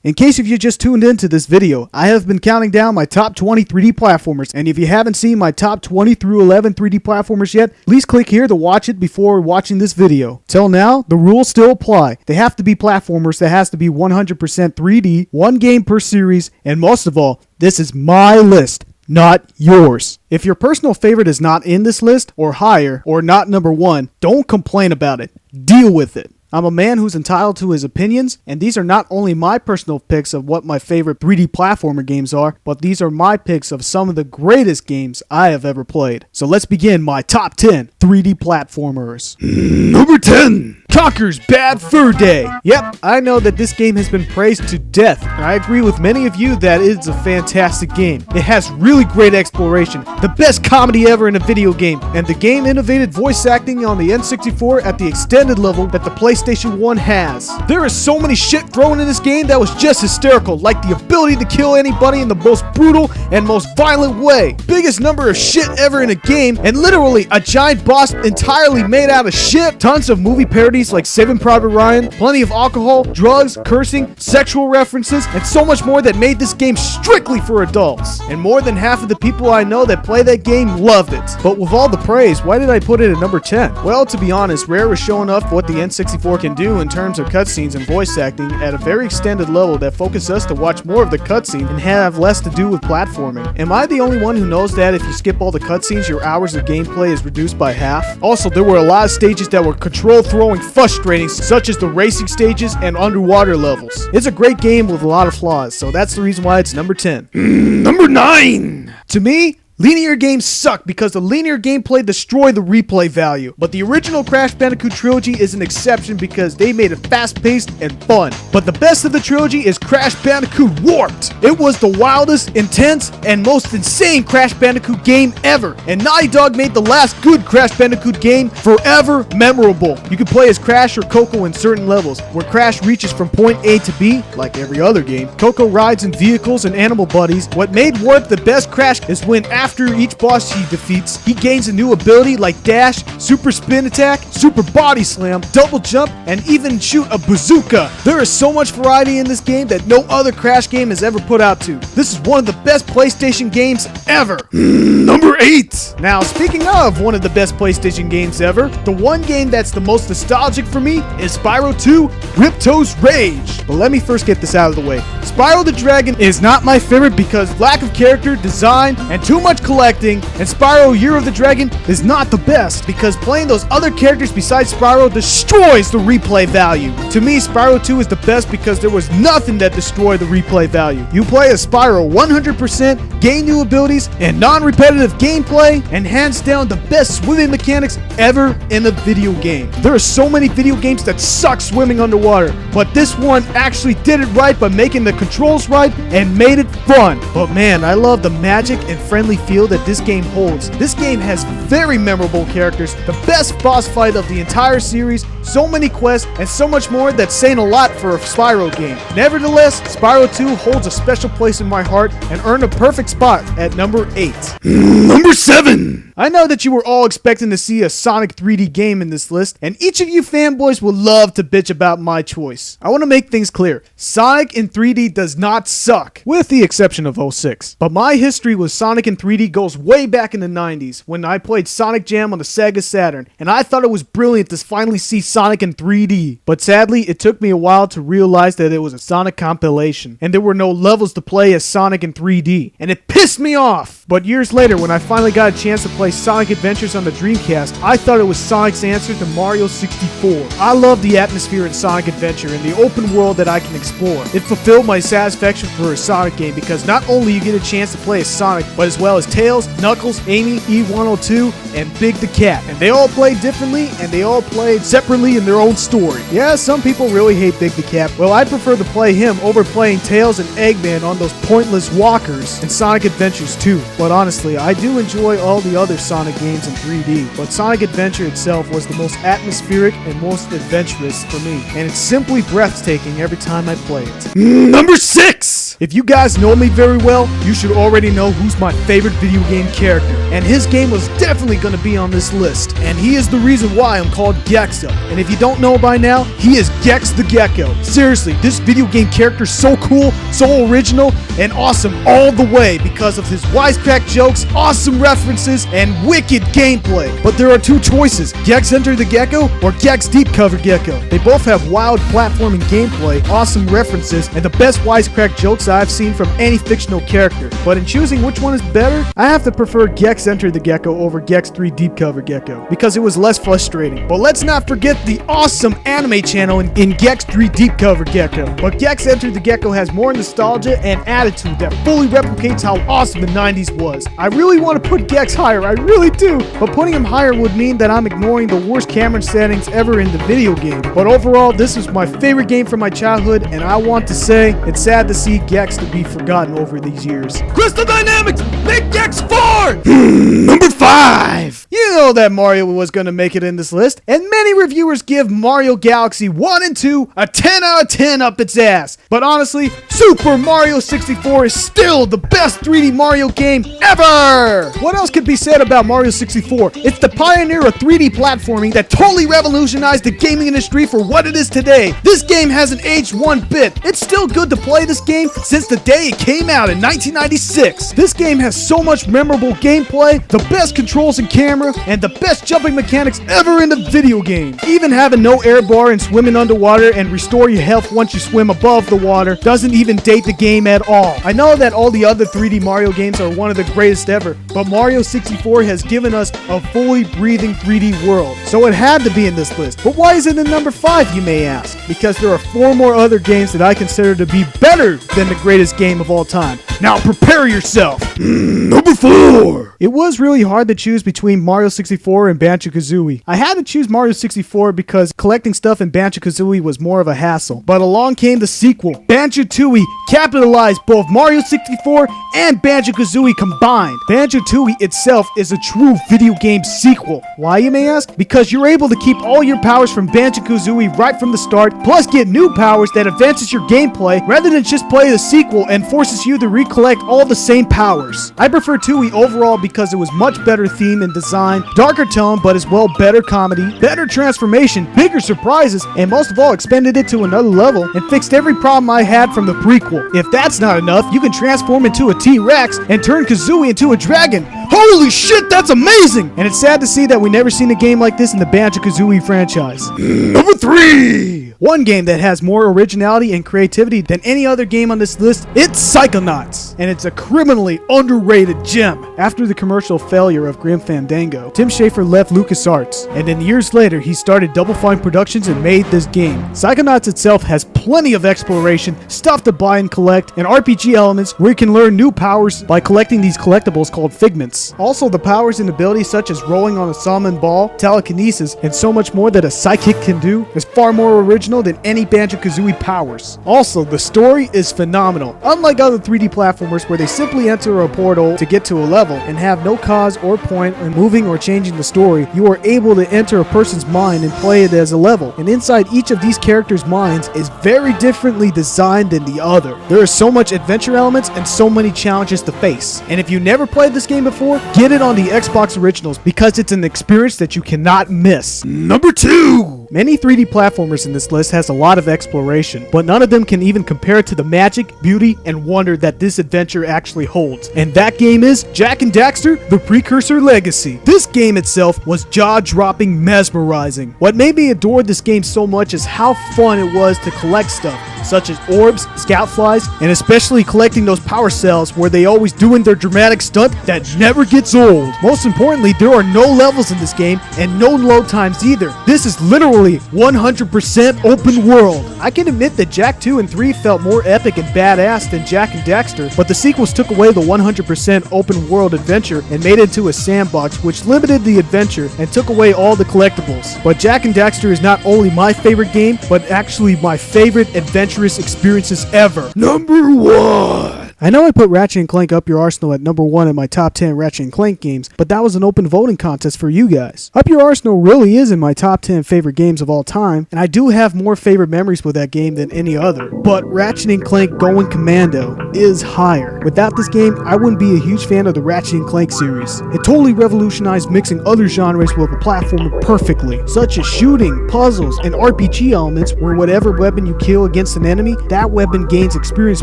In case if you just tuned into this video, I have been counting down my top 20 3D platformers, and if you haven't seen my top 20 through 11 3D platformers yet, please click here to watch it before watching this video. Till now, the rules still apply. They have to be platformers that has to be 100% 3D, one game per series, and most of all, this is my list, not yours. If your personal favorite is not in this list, or higher, or not number one, don't complain about it. Deal with it. I'm a man who's entitled to his opinions, and these are not only my personal picks of what my favorite 3D platformer games are, but these are my picks of some of the greatest games I have ever played. So let's begin my top 10 3D platformers. Number 10! Conker's Bad Fur Day. Yep, I know that this game has been praised to death, and I agree with many of you that it's a fantastic game. It has really great exploration, the best comedy ever in a video game, and the game innovated voice acting on the N64 at the extended level that the PlayStation 1 has. There is so many shit thrown in this game that was just hysterical, like the ability to kill anybody in the most brutal and most violent way. Biggest number of shit ever in a game, and literally a giant boss entirely made out of shit. Tons of movie parodies like Saving Private Ryan, plenty of alcohol, drugs, cursing, sexual references, and so much more that made this game strictly for adults. And more than half of the people I know that play that game loved it. But with all the praise, why did I put it at number 10? Well, to be honest, Rare was showing off what the N64 can do in terms of cutscenes and voice acting at a very extended level that focused us to watch more of the cutscene and have less to do with platforming. Am I the only one who knows that if you skip all the cutscenes, your hours of gameplay is reduced by half? Also, there were a lot of stages that were control throwing frustrating, such as the racing stages and underwater levels. It's a great game with a lot of flaws, so that's the reason why it's number 10. Number 9! To me, linear games suck because the linear gameplay destroy the replay value, but the original Crash Bandicoot trilogy is an exception because they made it fast-paced and fun. But the best of the trilogy is Crash Bandicoot Warped. It was the wildest, intense, and most insane Crash Bandicoot game ever, and Naughty Dog made the last good Crash Bandicoot game forever memorable. You can play as Crash or Coco in certain levels, where Crash reaches from point A to B, like every other game. Coco rides in vehicles and animal buddies. What made Warp the best Crash is when after each boss he defeats, he gains a new ability like dash, super spin attack, super body slam, double jump, and even shoot a bazooka. There is so much variety in this game that no other Crash game has ever put out to. This is one of the best PlayStation games ever. Number 8. Now, speaking of one of the best PlayStation games ever, the one game that's the most nostalgic for me is Spyro 2 Ripto's Rage. But let me first get this out of the way. Spyro the Dragon is not my favorite because lack of character, design, and too much collecting, and Spyro Year of the Dragon is not the best because playing those other characters besides Spyro destroys the replay value. To me, Spyro 2 is the best because there was nothing that destroyed the replay value. You play as Spyro 100%, gain new abilities, and non-repetitive gameplay, and hands down the best swimming mechanics ever in a video game. There are so many video games that suck swimming underwater, but this one actually did it right by making the controls right and made it fun. But man, I love the magic and friendly feel that this game holds. This game has very memorable characters, the best boss fight of the entire series, so many quests, and so much more that's saying a lot for a Spyro game. Nevertheless, Spyro 2 holds a special place in my heart and earned a perfect spot at number 8. Number 7! I know that you were all expecting to see a Sonic 3D game in this list, and each of you fanboys will love to bitch about my choice. I want to make things clear. Sonic in 3D does not suck, with the exception of 06. But my history with Sonic in 3D goes way back in the 90s, when I played Sonic Jam on the Sega Saturn, and I thought it was brilliant to finally see Sonic in 3D. But sadly, it took me a while to realize that it was a Sonic compilation, and there were no levels to play as Sonic in 3D, and it pissed me off! But years later, when I finally got a chance to play Sonic Adventures on the Dreamcast, I thought it was Sonic's answer to Mario 64. I love the atmosphere in Sonic Adventure and the open world that I can explore. It fulfilled my satisfaction for a Sonic game because not only you get a chance to play as Sonic, but as well as Tails, Knuckles, Amy, E102, and Big the Cat. And they all played differently, and they all played separately in their own story. Yeah, some people really hate Big the Cat. Well, I prefer to play him over playing Tails and Eggman on those pointless walkers in Sonic Adventures 2. But honestly, I do enjoy all the other Sonic games in 3D, but Sonic Adventure itself was the most atmospheric and most adventurous for me, and it's simply breathtaking every time I play it. Number 6! If you guys know me very well, you should already know who's my favorite video game character. And his game was definitely going to be on this list. And he is the reason why I'm called Gexup. And if you don't know by now, he is Gex the Gecko. Seriously, this video game character is so cool, so original, and awesome all the way because of his wisecrack jokes, awesome references, and wicked gameplay. But there are two choices, Gex Enter the Gecko or Gex Deep Cover Gecko. They both have wild platforming gameplay, awesome references, and the best wisecrack jokes I've seen from any fictional character. But in choosing which one is better, I have to prefer Gex Enter the Gecko over Gex 3 Deep Cover Gecko because it was less frustrating. But let's not forget the awesome anime channel in Gex 3 Deep Cover Gecko. But Gex Enter the Gecko has more nostalgia and attitude that fully replicates how awesome the 90s was. I really want to put Gex higher, I really do, but putting him higher would mean that I'm ignoring the worst camera settings ever in the video game. But overall, this is my favorite game from my childhood, and I want to say it's sad to see Gex to be forgotten over these years. Crystal Dynamics, make Gex 4! Number 5! You know that Mario was going to make it in this list, and many reviewers give Mario Galaxy 1 and 2 a 10 out of 10 up its ass. But honestly, Super Mario 64 is still the best 3D Mario game ever! What else could be said about Mario 64? It's the pioneer of 3D platforming that totally revolutionized the gaming industry for what it is today. This game hasn't aged one bit. It's still good to play this game since the day it came out in 1996. This game has so much memorable gameplay, the best controls and camera, and the best jumping mechanics ever in the video game. Even having no air bar and swimming underwater and restore your health once you swim above the water doesn't even date the game at all. I know that all the other 3D Mario games are one of the greatest ever, but Mario 64 has given us a fully breathing 3D world, so it had to be in this list. But why is it in number 5, you may ask? Because there are 4 more other games that I consider to be better than the greatest game of all time. Now prepare yourself! Number 4! It was really hard to choose between Mario 64 and Banjo-Kazooie. I had to choose Mario 64 because collecting stuff in Banjo-Kazooie was more of a hassle. But along came the sequel. Banjo-Tooie capitalized both Mario 64 and Banjo-Kazooie combined. Banjo-Tooie itself is a true video game sequel. Why, you may ask? Because you're able to keep all your powers from Banjo-Kazooie right from the start, plus get new powers that advances your gameplay rather than just play the sequel and forces you to recollect all the same powers. I prefer Tooie overall because it was much better theme and design, darker tone but as well better comedy, better transformation, bigger surprises, and most of all expanded it to another level and fixed every problem I had from the prequel. If that's not enough, you can transform into a T-Rex and turn Kazooie into a dragon. Holy shit, that's amazing! And it's sad to see that we never seen a game like this in the Banjo-Kazooie franchise. Number 3! One game that has more originality and creativity than any other game on this list, it's Psychonauts. And it's a criminally underrated gem. After the commercial failure of Grim Fandango, Tim Schafer left LucasArts, and then years later he started Double Fine Productions and made this game. Psychonauts itself has plenty of exploration, stuff to buy and collect, and RPG elements where you can learn new powers by collecting these collectibles called figments. Also, the powers and abilities such as rolling on a salmon ball, telekinesis, and so much more that a psychic can do is far more original than any Banjo-Kazooie powers. Also, the story is phenomenal. Unlike other 3D platformers where they simply enter a portal to get to a level and have no cause or point in moving or changing the story, you are able to enter a person's mind and play it as a level. And inside each of these characters' minds is very differently designed than the other. There is so much adventure elements and so many challenges to face. And if you never played this game before, get it on the Xbox Originals because it's an experience that you cannot miss. Number 2! Many 3D platformers in this list has a lot of exploration, but none of them can even compare to the magic, beauty, and wonder that this adventure actually holds. And that game is Jak and Daxter: The Precursor Legacy. This game itself was jaw-dropping, mesmerizing. What made me adore this game so much is how fun it was to collect stuff, such as orbs, scout flies, and especially collecting those power cells where they always doing their dramatic stunt that never gets old. Most importantly, there are no levels in this game and no load times either. This is literally 100% open world. I can admit that Jak 2 and 3 felt more epic and badass than Jak and Daxter, but the sequels took away the 100% open world adventure and made it into a sandbox, which limited the adventure and took away all the collectibles. But Jak and Daxter is not only my favorite game, but actually my favorite adventurous experiences ever. Number 1! I know I put Ratchet & Clank Up Your Arsenal at number 1 in my top 10 Ratchet & Clank games, but that was an open voting contest for you guys. Up Your Arsenal really is in my top 10 favorite games of all time, and I do have more favorite memories with that game than any other. But Ratchet & Clank Going Commando is higher. Without this game, I wouldn't be a huge fan of the Ratchet & Clank series. It totally revolutionized mixing other genres with a platformer perfectly, such as shooting, puzzles, and RPG elements where whatever weapon you kill against an enemy, that weapon gains experience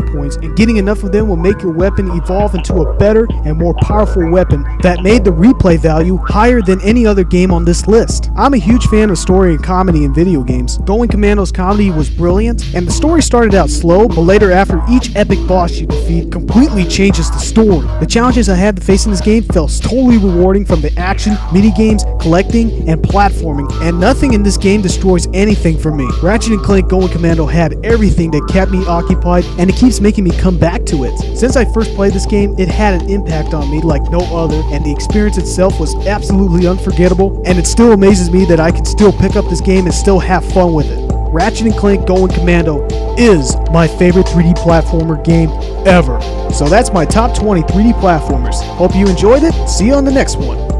points, and getting enough of them will make your weapon evolve into a better and more powerful weapon that made the replay value higher than any other game on this list. I'm a huge fan of story and comedy in video games. Going Commando's comedy was brilliant, and the story started out slow, but later after each epic boss you defeat completely changes the story. The challenges I had to face in this game felt totally rewarding, from the action, minigames, collecting, and platforming, and nothing in this game destroys anything for me. Ratchet & Clank Going Commando had everything that kept me occupied, and it keeps making me come back to it. Since I first played this game, it had an impact on me like no other, and the experience itself was absolutely unforgettable, and it still amazes me that I can still pick up this game and still have fun with it. Ratchet & Clank Going Commando is my favorite 3D platformer game ever. So that's my top 20 3D platformers. Hope you enjoyed it. See you on the next one.